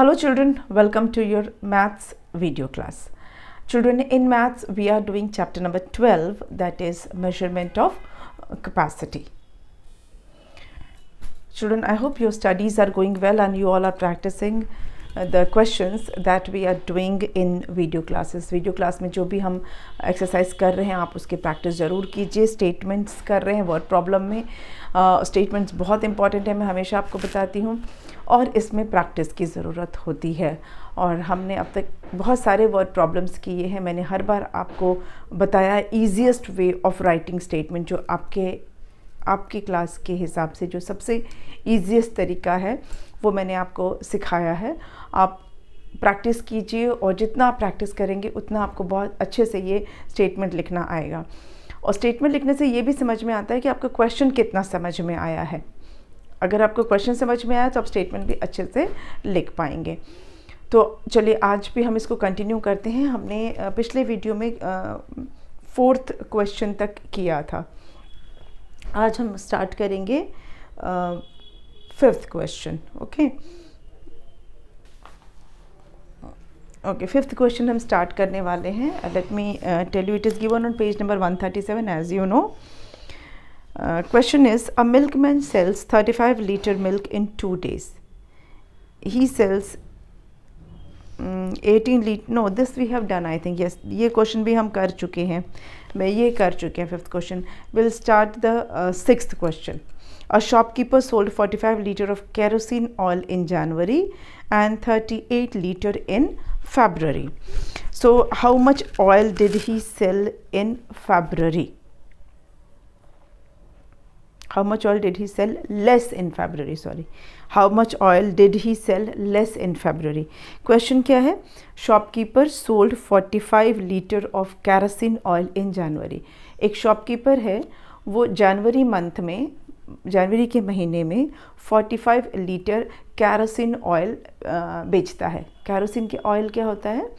Hello children, welcome to your maths video class. Children, in maths we are doing chapter number 12, that is measurement of capacity. Children, I hope your studies are going well and you all are practicing the questions that we are doing in video classes. Video class में जो भी हम exercise कर रहे हैं आप उसके practice ज़रूर कीजिए. Statements कर रहे हैं word problem में. Statements बहुत important है, मैं हमेशा आपको बताती हूँ, और इसमें प्रैक्टिस की ज़रूरत होती है. और हमने अब तक बहुत सारे वर्ड प्रॉब्लम्स किए हैं. मैंने हर बार आपको बताया easiest way of writing statement, जो आपकी क्लास के हिसाब से जो सबसे ईजीएस्ट तरीका है वो मैंने आपको सिखाया है. आप प्रैक्टिस कीजिए और जितना आप प्रैक्टिस करेंगे उतना आपको बहुत अच्छे से ये स्टेटमेंट लिखना आएगा. और स्टेटमेंट लिखने से ये भी समझ में आता है कि आपका क्वेश्चन कितना समझ में आया है. अगर आपको क्वेश्चन समझ में आया तो आप स्टेटमेंट भी अच्छे से लिख पाएंगे. तो चलिए आज भी हम इसको कंटिन्यू करते हैं. हमने पिछले वीडियो में 4th क्वेश्चन तक किया था. आज हम स्टार्ट करेंगे 5th question. Okay, 5th question हम स्टार्ट करने वाले हैं. Let me tell you, it is given on page number 137 as you know. Question is, a milkman sells 35 liter milk in 2 days. He sells 18 liter. No, this we have done, I think. Yes, ये question भी हम कर चुके हैं. मैं ये कर चुके हैं 5th question. We'll start the 6th question. A shopkeeper sold 45 liter of kerosene oil in January and 38 liter in February. So how much oil did he sell in February? How much oil did he sell less in February? Sorry. How much oil did he sell less in February? Question क्या है? Shopkeeper sold 45 liter of kerosene oil in January. एक shopkeeper है, वो जनवरी के महीने में 45 litre kerosene oil बेचता है. कैरोसिन के ऑयल क्या होता है?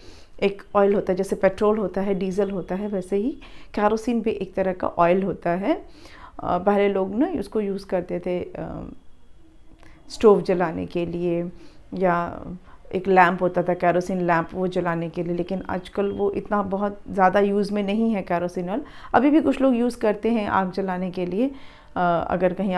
एक ऑयल होता है, जैसे पेट्रोल होता है, डीजल होता है, वैसे ही कैरोसिन भी एक तरह का ऑयल होता है. पहले लोग ना उसको यूज़ करते थे स्टोव जलाने के लिए, या एक लैंप होता था कैरोसिन लैंप, वो जलाने के लिए. लेकिन आजकल वो इतना बहुत ज़्यादा यूज़ में नहीं है कैरोसिन ऑयल. अभी भी कुछ लोग यूज़ करते हैं आग जलाने के लिए. अगर कहीं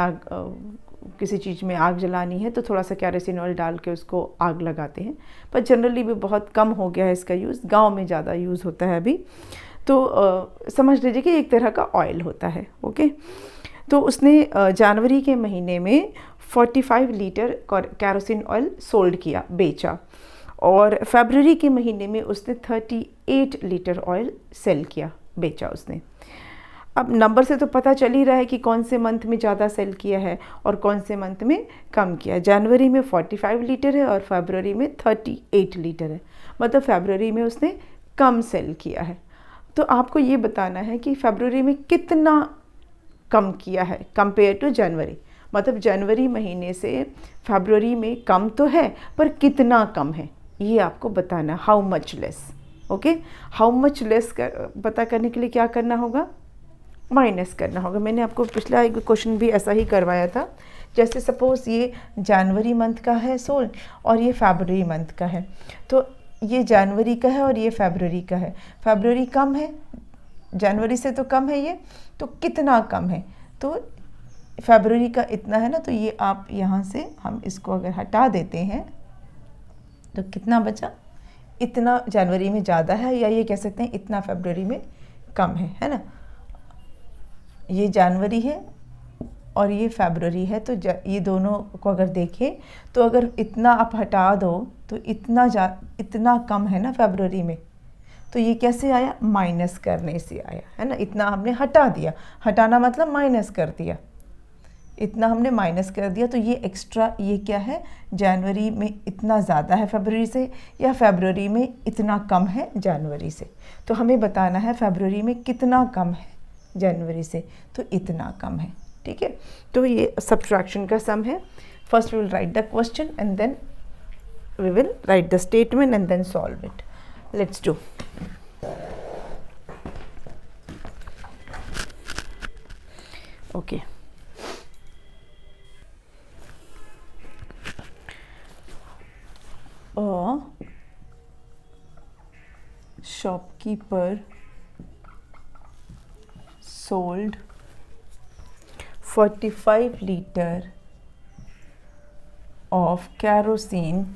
किसी चीज़ में आग जलानी है तो थोड़ा सा कैरोसिन ऑयल डाल के उसको आग लगाते हैं. पर जनरली भी बहुत कम हो गया है इसका यूज़. गांव में ज़्यादा यूज़ होता है अभी. तो समझ लीजिए कि एक तरह का ऑयल होता है. ओके, तो उसने जनवरी के महीने में 45 लीटर कैरोसिन ऑयल सोल्ड किया, बेचा. और फरवरी के महीने में उसने 38 लीटर ऑयल सेल किया, बेचा उसने. अब नंबर से तो पता चल ही रहा है कि कौन से मंथ में ज़्यादा सेल किया है और कौन से मंथ में कम किया. जनवरी में 45 लीटर है और फरवरी में 38 लीटर है. मतलब फरवरी में उसने कम सेल किया है. तो आपको ये बताना है कि फरवरी में कितना कम किया है कंपेयर टू जनवरी. मतलब जनवरी महीने से फरवरी में कम तो है, पर कितना कम है ये आपको बताना. How much less. Okay, how much less पता करने के लिए क्या करना होगा? माइनस करना होगा. मैंने आपको पिछला एक क्वेश्चन भी ऐसा ही करवाया था. जैसे सपोज़ ये जनवरी मंथ का है सोल और ये फरवरी मंथ का है, तो ये जनवरी का है और ये फरवरी का है. फरवरी कम है, जनवरी से तो कम है ये, तो कितना कम है? तो फरवरी का इतना है ना, तो ये आप यहाँ से हम इसको अगर हटा देते हैं तो कितना बचा? इतना जनवरी में ज़्यादा है, या ये कह सकते हैं इतना फरवरी में कम है ना. ये जनवरी है और ये फरवरी है, तो ये दोनों को अगर देखें तो अगर इतना आप हटा दो तो इतना कम है ना फरवरी में. तो ये कैसे आया? माइनस करने से आया है ना. इतना हमने हटा दिया, हटाना मतलब माइनस कर दिया. इतना हमने माइनस कर दिया, तो ये एक्स्ट्रा, ये क्या है? जनवरी में इतना ज़्यादा है फरवरी से, या फरवरी में इतना कम है जनवरी से. तो हमें बताना है फरवरी में कितना कम है जनवरी से, तो इतना कम है. ठीक है, तो ये सब्ट्रैक्शन का सम है. First we will write the question and then we will write the statement and then solve it. Let's do. Okay. A shopkeeper sold 45 liter of kerosene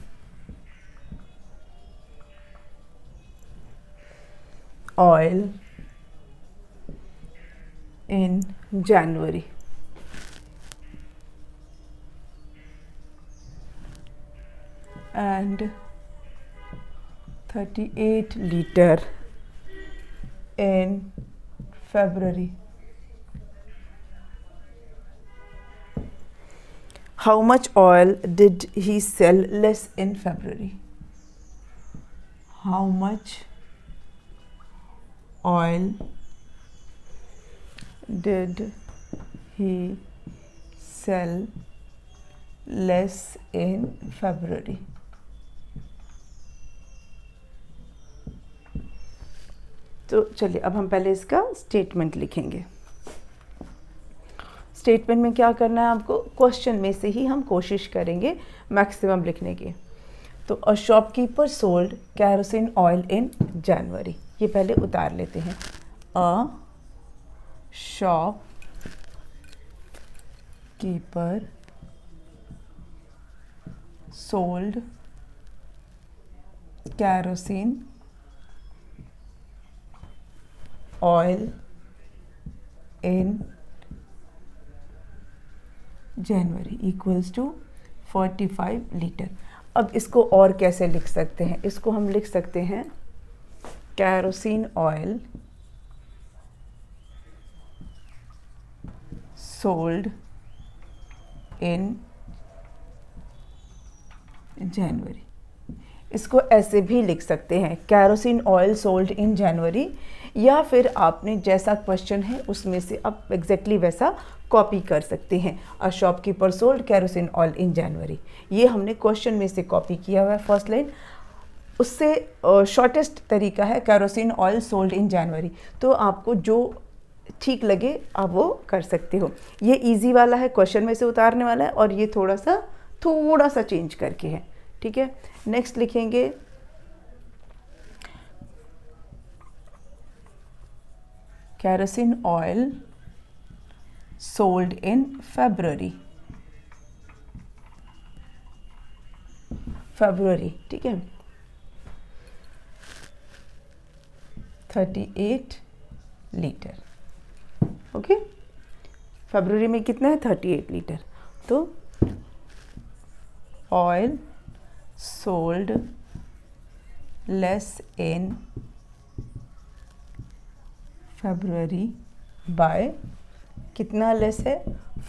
oil in January. And 38 liter in February. How much oil did he sell less in February? How much oil did he sell less in February? तो चलिए अब हम पहले इसका statement लिखेंगे। Statement में क्या करना है आपको, क्वेश्चन में से ही हम कोशिश करेंगे मैक्सिमम लिखने की। तो a shopkeeper sold kerosene oil in January, ये पहले उतार लेते हैं। A shopkeeper sold kerosene oil in January equals to 45 litre. अब इसको और कैसे लिख सकते हैं, इसको हम लिख सकते हैं कैरोसिन ऑयल सोल्ड इन जनवरी। इसको ऐसे भी लिख सकते हैं कैरोसिन ऑयल सोल्ड इन जनवरी, या फिर आपने जैसा क्वेश्चन है उसमें से आप एग्जैक्टली वैसा कॉपी कर सकते हैं। A shopkeeper sold kerosene oil in January, ये हमने क्वेश्चन में से कॉपी किया हुआ है फर्स्ट लाइन। उससे शॉर्टेस्ट तरीका है कैरोसिन ऑयल सोल्ड इन जनवरी, तो आपको जो ठीक लगे आप वो कर सकते हो। ये इजी वाला है, क्वेश्चन में से उतारने वाला है, और ये थोड़ा सा चेंज करके है, ठीक है। नेक्स्ट लिखेंगे kerosene oil sold in February, ठीक है। 38 लीटर, ओके। फरवरी में कितना है, 38 लीटर। तो oil sold less in February by, कितना लेस है,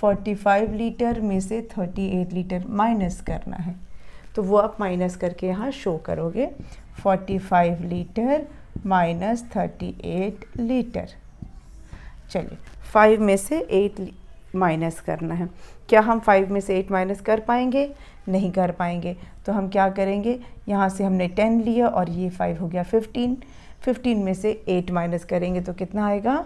45 लीटर में से 38 लीटर माइनस करना है, तो वो आप माइनस करके यहाँ शो करोगे। 45 लीटर माइनस 38 लीटर। चलिए 5 में से 8 माइनस करना है। क्या हम 5 में से 8 माइनस कर पाएंगे? नहीं कर पाएंगे। तो हम क्या करेंगे, यहाँ से हमने 10 लिया और ये 5 हो गया 15। 15 में से 8 माइनस करेंगे तो कितना आएगा,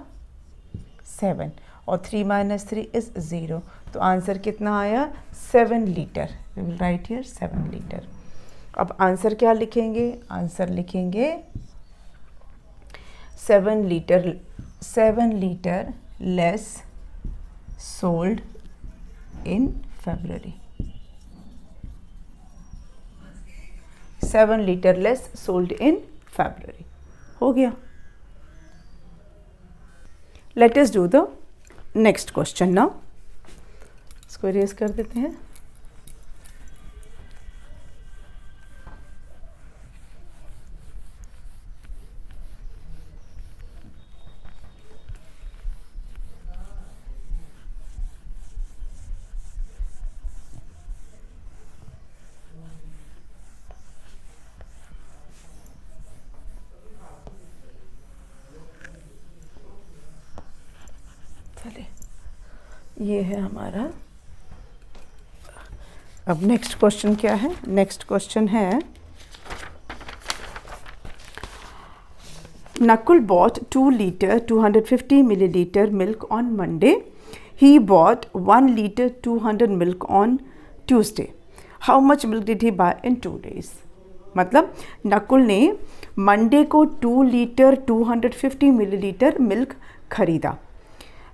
7, और 3 माइनस 3 इज़ 0। तो आंसर कितना आया, 7 litre. We will write here 7 litre. अब आंसर क्या लिखेंगे, आंसर लिखेंगे 7 litre less sold in February. 7 litre less sold in February. हो गया। Let us do the next question now. इसको इरेज कर देते हैं। ये है हमारा। अब नेक्स्ट क्वेश्चन क्या है, नेक्स्ट क्वेश्चन है Nakul bought 2 liter 250 milliliter milk on Monday. He bought 1 liter 200 milk on Tuesday. How much milk did he buy in 2 days? मतलब नकुल ने मंडे को 2 लीटर 250 मिलीलीटर मिल्क खरीदा।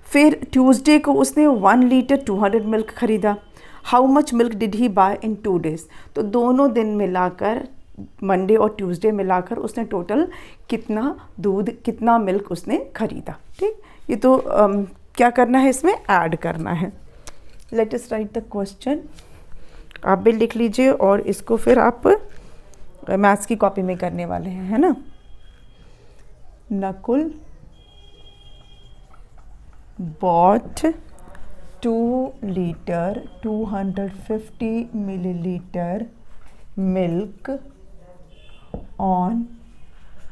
फिर ट्यूसडे को उसने 1 लीटर 200 मिल्क खरीदा। How much milk did he buy in 2 days? तो दोनों दिन मिलाकर, मंडे और ट्यूसडे मिलाकर उसने टोटल कितना दूध, कितना मिल्क उसने खरीदा। ठीक, ये तो क्या करना है, इसमें ऐड करना है। Let us right the question. आप भी लिख लीजिए और इसको फिर आप मैथ्स की कॉपी में करने वाले हैं, है ना। Nakul bought 2 liter 250 milliliter milk on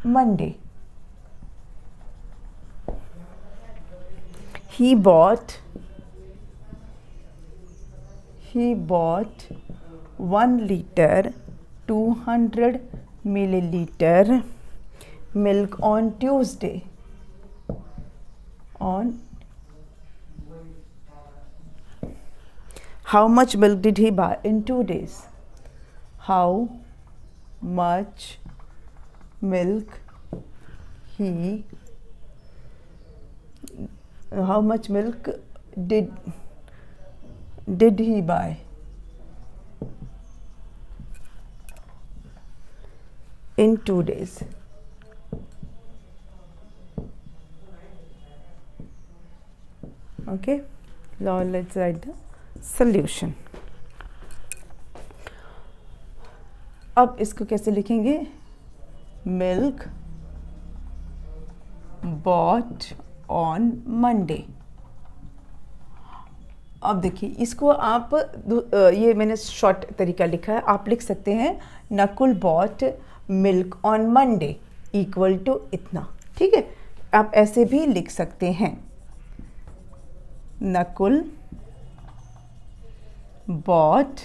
Monday. He bought 1 liter 200 milliliter milk on Tuesday. How much milk did he buy in 2 days? How much milk did he buy in 2 days? Okay, now let's write the solution. अब इसको कैसे लिखेंगे? Milk bought on Monday. अब देखिए इसको आप, ये मैंने शॉर्ट तरीका लिखा है, आप लिख सकते हैं Nakul bought milk on Monday equal to इतना। ठीक है, आप ऐसे भी लिख सकते हैं, Nakul bought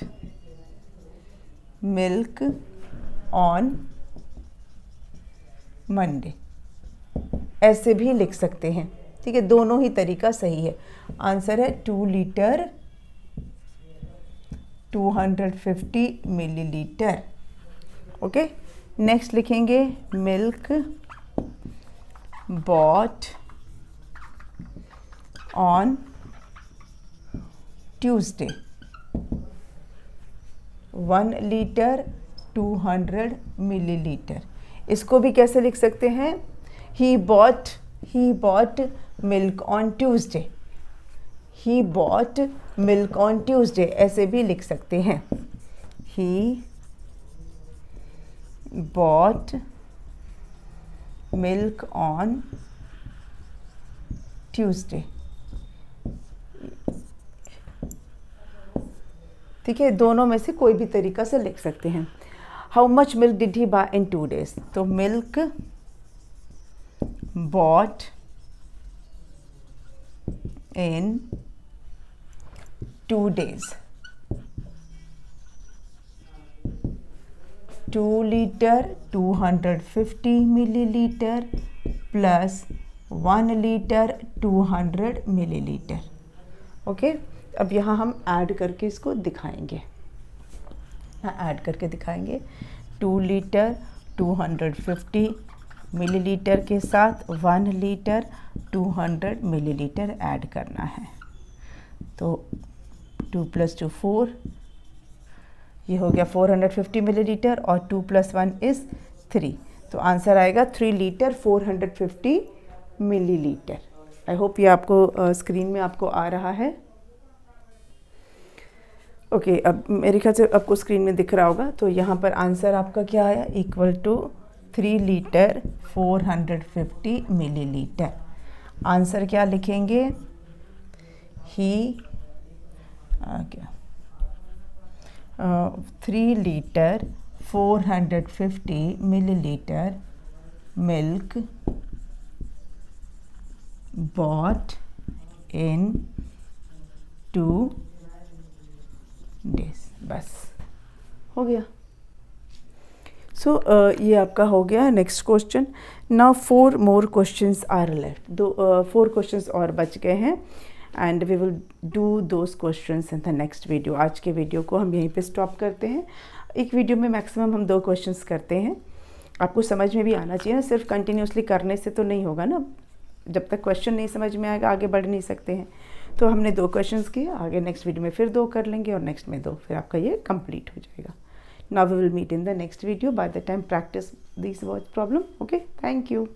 milk on Monday, ऐसे भी लिख सकते हैं। ठीक है, दोनों ही तरीका सही है। आंसर है 2 लीटर 250 मिलीलीटर। ओके, नेक्स्ट लिखेंगे milk bought on Tuesday, 1 litre 200 millilitre. इसको भी कैसे लिख सकते हैं? He bought milk on Tuesday. He bought milk on Tuesday, ऐसे भी लिख सकते हैं। He bought milk on Tuesday. ठीक है, दोनों में से कोई भी तरीका से लिख सकते हैं। How much milk did he buy in 2 days? तो milk bought in 2 days, 2 litre 250 millilitre plus 1 litre 200 millilitre. Okay, अब यहाँ हम ऐड करके इसको दिखाएंगे। ऐड करके दिखाएंगे 2 लीटर 250 मिलीलीटर के साथ 1 लीटर 200 मिलीलीटर ऐड करना है। तो 2 + 2 4, ये हो गया 450 मिलीलीटर और 2 + 1 इज़ 3। तो आंसर आएगा 3 लीटर 450 मिलीलीटर। आई होप ये आपको स्क्रीन में आपको आ रहा है। ओके, अब मेरे ख्याल से आपको स्क्रीन में दिख रहा होगा। तो यहाँ पर आंसर आपका क्या आया? Equal to 3 litre 450 millilitre. Answer क्या लिखेंगे? He 3 litre 450 millilitre milk bought in 2 days। बस हो गया। सो ये आपका हो गया। Next question. Now 4 more questions are left। 4 questions और बच गए हैं and we will do those questions in the next video. आज के वीडियो को हम यहीं पे स्टॉप करते हैं। एक वीडियो में मैक्सिमम हम 2 क्वेश्चंस करते हैं। आपको समझ में भी आना चाहिए ना, सिर्फ कंटिन्यूसली करने से तो नहीं होगा ना, जब तक क्वेश्चन नहीं समझ में आएगा आगे बढ़ नहीं सकते हैं। तो हमने 2 क्वेश्चंस किए, आगे नेक्स्ट वीडियो में फिर 2 कर लेंगे और नेक्स्ट में 2, फिर आपका ये कंप्लीट हो जाएगा। Now we will meet in the next video, by the time practice this word problem. Okay, thank you.